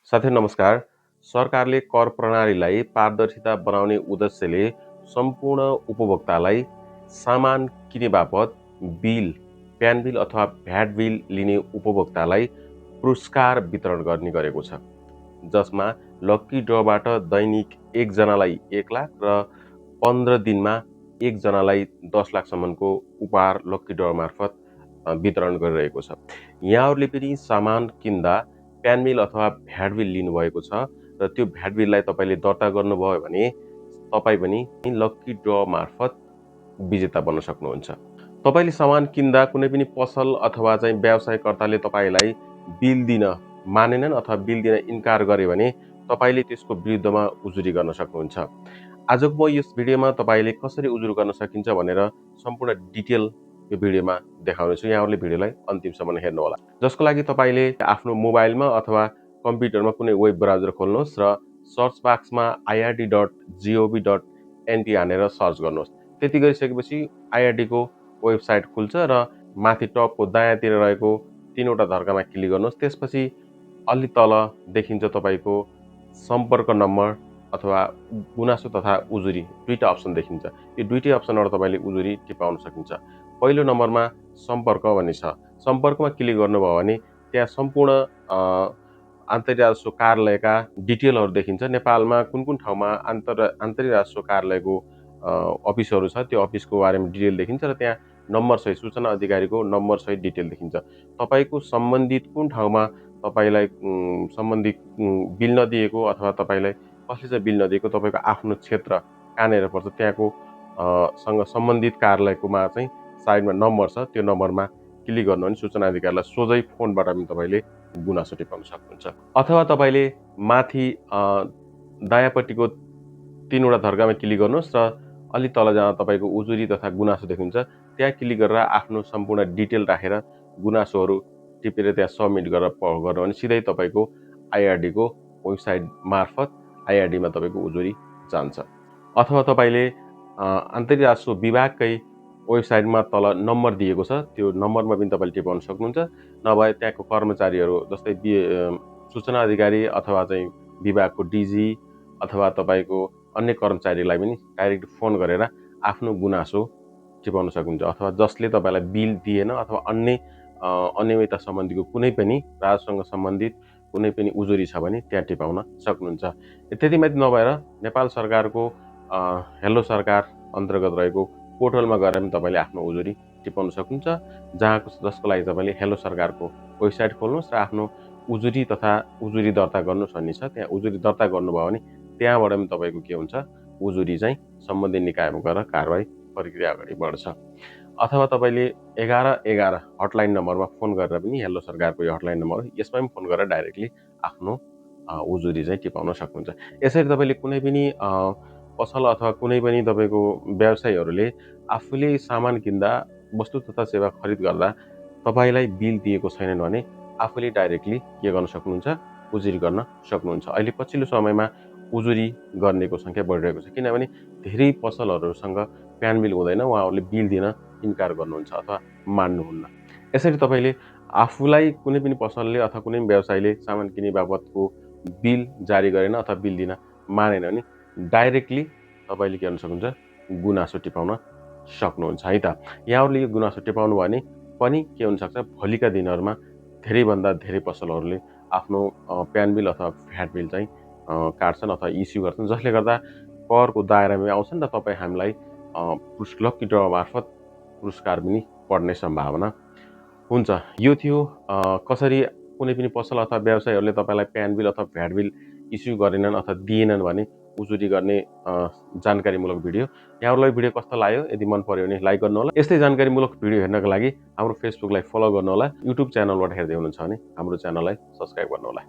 साथै नमस्कार। सरकारले कर प्रणालीलाई पारदर्शिता बनाउने उद्देश्यले सम्पूर्ण उपभोक्तालाई सामान किने बापत बिल, प्यान बिल अथवा भ्याट बिल लिने उपभोक्तालाई पुरस्कार वितरण गर्ने गरेको छ, जसमा लक्की ड्रबाट दैनिक एकजनालाई 1 लाख र 15 दिनमा एकजनालाई 10 लाखसम्मको उपहार लक्की ड्र मार्फत वितरण गरिरहेको छ। यहाँहरूले पनि सामान किन्दा प्यान बिल अथवा भ्याट बिल लिनुभएको छ र त्यो भ्याट बिललाई तपाईँले दर्ता गर्नुभयो भने तपाईँ पनि लक्की ड्र मार्फत विजेता बन्न सक्नुहुन्छ। तपाईँले सामान किन्दा कुनै पनि पसल अथवा व्यवसायकर्ताले तपाईँलाई बिल दिन मानेनन् अथवा बिल दिन इन्कार गरे भने तपाईँले त्यसको विरुद्धमा उजुरी गर्न सक्नुहुन्छ। आजको म यस भिडियोमा तपाईँले कसरी उजुरी गर्न सकिन्छ भनेर सम्पूर्ण डिटेल यो भिडियोमा देखाउनेछु। यहाँहरूले भिडियोलाई अन्तिमसम्म हेर्नुहोला। जसको लागि तपाईँले आफ्नो मोबाइलमा अथवा कम्प्युटरमा कुनै वेब ब्राउजर खोल्नुहोस् र सर्च बक्समा ird.gov.nt हानेर सर्च गर्नुहोस्। त्यति गरिसकेपछि IRDको वेबसाइट खुल्छ र माथि टपको दायाँतिर रहेको 3वटा धर्कामा क्लिक गर्नुहोस्। त्यसपछि अलि तल देखिन्छ तपाईँको सम्पर्क नम्बर अथवा गुनासो तथा उजुरी दुईटा अप्सन देखिन्छ। यो दुईटै अप्सनबाट तपाईँले उजुरी टिपाउन सकिन्छ। पहिलो नम्बरमा सम्पर्क भन्ने छ। सम्पर्कमा क्लिक गर्नुभयो भने त्यहाँ सम्पूर्ण आन्तरिक राजस्व कार्यालयका डिटेलहरू देखिन्छ। नेपालमा कुन कुन ठाउँमा आन्तरिक राजस्व कार्यालयको अफिसहरू छ त्यो अफिसको बारेमा डिटेल देखिन्छ र त्यहाँ नम्बरसहित सूचना अधिकारीको नम्बरसहित डिटेल देखिन्छ। तपाईँको सम्बन्धित कुन ठाउँमा तपाईँलाई सम्बन्धित बिल नदिएको अथवा तपाईँलाई कसले चाहिँ बिल नदिएको तपाईँको आफ्नो क्षेत्र कहाँनिर पर्छ त्यहाँको सँग सम्बन्धित कार्यालयकोमा चाहिँ साइडमा नम्बर छ। त्यो नम्बरमा क्लिक गर्नु भने सूचना अधिकारीलाई सोझै फोनबाट पनि तपाईँले गुनासो टिपाउन सक्नुहुन्छ। अथवा तपाईँले माथि दायाँपट्टिको 3वटा धर्कामा क्लिक गर्नुहोस् र अलि तल जहाँ तपाईँको उजुरी तथा गुनासो देखिन्छ त्यहाँ क्लिक गरेर आफ्नो सम्पूर्ण डिटेल राखेर गुनासोहरू टिपेर त्यहाँ सबमिट गरेर गर्नु भने सिधै तपाईँको IRDको वेबसाइट मार्फत IRDमा तपाईँको उजुरी जान्छ। अथवा तपाईँले आन्तरिक राजस्व विभागकै वेबसाइटमा तल नम्बर दिएको छ त्यो नम्बरमा पनि तपाईँले टिपाउन सक्नुहुन्छ। नभए त्यहाँको कर्मचारीहरू जस्तै सूचना अधिकारी अथवा विभागको DG अथवा तपाईँको अन्य कर्मचारीलाई पनि डाइरेक्ट फोन गरेर आफ्नो गुनासो टिपाउन सक्नुहुन्छ। अथवा जसले तपाईँलाई बिल दिएन अथवा अन्य अनियमितता सम्बन्धीको कुनै पनि राजस्वसँग सम्बन्धित कुनै पनि उजुरी छ भने त्यहाँ टिपाउन सक्नुहुन्छ। त्यति मात्रै नभएर नेपाल सरकारको हेलो सरकार अन्तर्गत रहेको पोर्टलमा गएर पनि तपाईँले आफ्नो उजुरी टिपाउन सक्नुहुन्छ। जसको लागि तपाईँले हेलो सरकारको वेबसाइट खोल्नुहोस् र आफ्नो उजुरी तथा उजुरी दर्ता गर्नुहोस् भन्ने छ। त्यहाँ उजुरी दर्ता गर्नुभयो भने त्यहाँबाट पनि तपाईँको के हुन्छ उजुरी सम्बन्धित निकायमा गएर कारबाही प्रक्रिया अगाडि बढ्छ। अथवा तपाईँले 1111 हटलाइन नम्बरमा फोन गरेर पनि हेलो सरकारको यो हटलाइन नम्बर यसमा पनि फोन गरेर डाइरेक्टली आफ्नो उजुरी टिपाउन सक्नुहुन्छ। यसरी तपाईँले कुनै पनि पसल अथवा कुनै पनि तपाईँको व्यवसायीहरूले आफूले सामान किन्दा वस्तु तथा सेवा खरिद गर्दा तपाईँलाई बिल दिएको छैनन् भने आफूले डाइरेक्टली के गर्न सक्नुहुन्छ उजुरी गर्न सक्नुहुन्छ। अहिले पछिल्लो समयमा उजुरी गर्नेको सङ्ख्या बढिरहेको छ किनभने धेरै पसलहरूसँग प्यान बिल हुँदैन, उहाँहरूले बिल दिन इन्कार गर्नुहुन्छ अथवा मान्नुहुन्न। यसरी तपाईँले आफूलाई कुनै पनि पसलले अथवा कुनै पनि व्यवसायीले सामान किने बापतको बिल जारी गरेन अथवा बिल दिन मानेन भने डाइरेक्टली तपाईँले के गर्न सक्नुहुन्छ गुनासो टिपाउन सक्नुहुन्छ है त। यहाँहरूले यो गुनासो टिपाउनु भयो भने पनि के हुनसक्छ भोलिका दिनहरूमा धेरैभन्दा धेरै पसलहरूले आफ्नो प्यान बिल अथवा भ्याट बिल काट्छन् अथवा इस्यु गर्छन्, जसले गर्दा करको दायरामा आउँछन् र तपाईँ हामीलाई लक्की ड्र मार्फत पुरस्कार पनि पढ्ने सम्भावना हुन्छ। यो थियो कसरी कुनै पनि पसल अथवा व्यवसायीहरूले तपाईँलाई प्यान बिल अथवा भ्याट बिल इस्यु गरेनन् अथवा दिएनन् भने उजुरी गर्ने जानकारीमूलक भिडियो। यहाँहरूलाई भिडियो कस्तो लाग्यो यदि मन पर्यो भने लाइक गर्नुहोला। यस्तै जानकारीमूलक भिडियो हेर्नको लागि हाम्रो फेसबुकलाई फलो गर्नुहोला। युट्युब च्यानलबाट हेर्दै हुनुहुन्छ भने हाम्रो च्यानललाई सब्स्क्राइब गर्नुहोला।